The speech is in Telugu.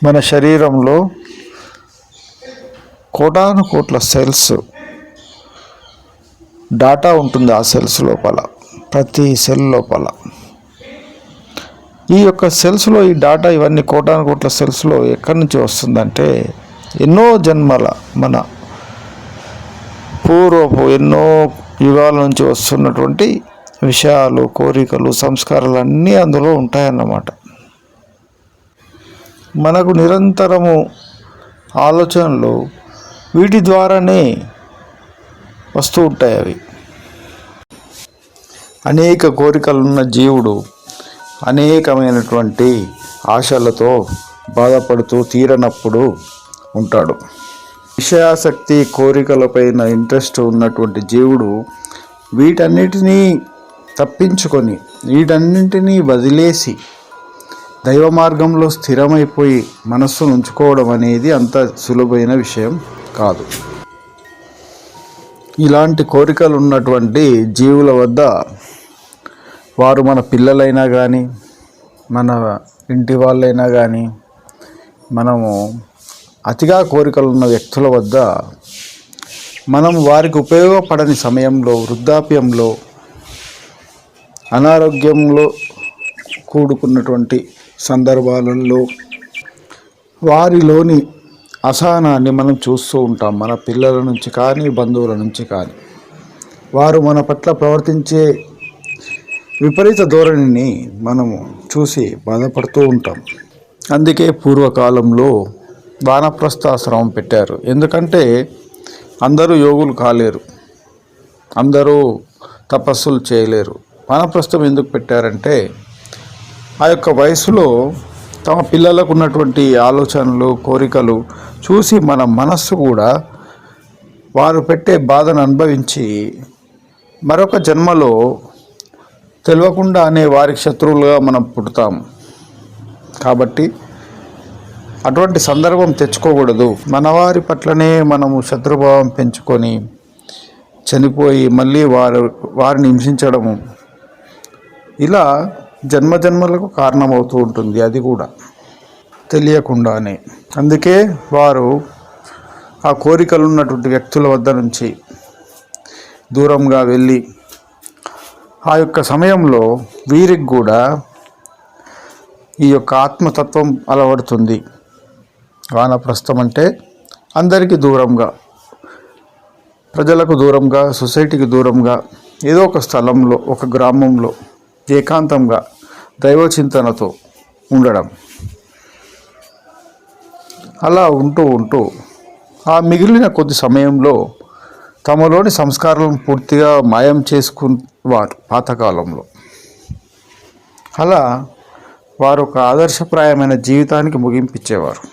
మన శరీరంలో కోటాను కోట్ల సెల్స్ డాటా ఉంటుంది. ఆ సెల్స్ లోపల, ప్రతి సెల్ లోపల ఈ యొక్క సెల్స్లో ఈ డాటా, ఇవన్నీ కోటాను కోట్ల సెల్స్లో ఎక్కడి నుంచి వస్తుందంటే ఎన్నో జన్మల, మన పూర్వపు ఎన్నో యుగాల నుంచి వస్తున్నటువంటి విషయాలు, కోరికలు, సంస్కారాలు అన్నీ అందులో ఉంటాయన్నమాట. మనకు నిరంతరము ఆలోచనలు వీటి ద్వారానే వస్తూ ఉంటాయి. అవి అనేక కోరికలున్న జీవుడు అనేకమైనటువంటి ఆశలతో బాధపడుతూ తీరనప్పుడు ఉంటాడు. విషయాసక్తి, కోరికలపైన ఇంట్రెస్ట్ ఉన్నటువంటి జీవుడు వీటన్నిటినీ తప్పించుకొని, వీటన్నింటినీ వదిలేసి దైవ మార్గంలో స్థిరమైపోయి మనస్సును ఉంచుకోవడం అనేది అంత సులభమైన విషయం కాదు. ఇలాంటి కోరికలు ఉన్నటువంటి జీవుల వద్ద, వారు మన పిల్లలైనా కానీ, మన ఇంటి వాళ్ళైనా కానీ, మనము అతిగా కోరికలు ఉన్న వ్యక్తుల వద్ద మనం వారికి ఉపయోగపడని సమయంలో, వృద్ధాప్యంలో, అనారోగ్యంలో కూడుకున్నటువంటి సందర్భాలలో వారిలోని అసహనాన్ని మనం చూస్తూ ఉంటాం. మన పిల్లల నుంచి కానీ, బంధువుల నుంచి కానీ, వారు మన పట్ల ప్రవర్తించే విపరీత ధోరణిని మనము చూసి బాధపడుతూ ఉంటాం. అందుకే పూర్వకాలంలో వానప్రస్థాశ్రమం పెట్టారు. ఎందుకంటే అందరూ యోగులు కాలేరు, అందరూ తపస్సులు చేయలేరు. వానప్రస్థం ఎందుకు పెట్టారంటే ఆ యొక్క వయసులో తమ పిల్లలకు ఉన్నటువంటి ఆలోచనలు, కోరికలు చూసి మన మనస్సు కూడా వారు పెట్టే బాధను అనుభవించి మరొక జన్మలో తెలియకుండానే వారికి శత్రువులుగా మనం పుడతాము. కాబట్టి అటువంటి సందర్భం తెచ్చుకోకూడదు. మనవారి పట్లనే మనము శత్రుభావం పెంచుకొని చనిపోయి మళ్ళీ వారిని హింసించడము, ఇలా జన్మజన్మలకు కారణమవుతూ ఉంటుంది. అది కూడా తెలియకుండానే. అందుకే వారు ఆ కోరికలు ఉన్నటువంటి వ్యక్తుల వద్ద నుంచి దూరంగా వెళ్ళి, ఆ యొక్క సమయంలో వీరికి కూడా ఈ యొక్క ఆత్మతత్వం అలవడుతుంది. వానప్రస్థం అంటే అందరికీ దూరంగా, ప్రజలకు దూరంగా, సొసైటీకి దూరంగా, ఏదో ఒక స్థలంలో, ఒక గ్రామంలో ఏకాంతంగా దైవచింతనతో ఉండడం. అలా ఉంటూ ఆ మిగిలిన కొద్ది సమయంలో తమలోని సంస్కారాలను పూర్తిగా మాయం చేసుకునేవారు పాతకాలంలో. అలా వారు ఒక ఆదర్శప్రాయమైన జీవితానికి ముగింపిచ్చేవారు.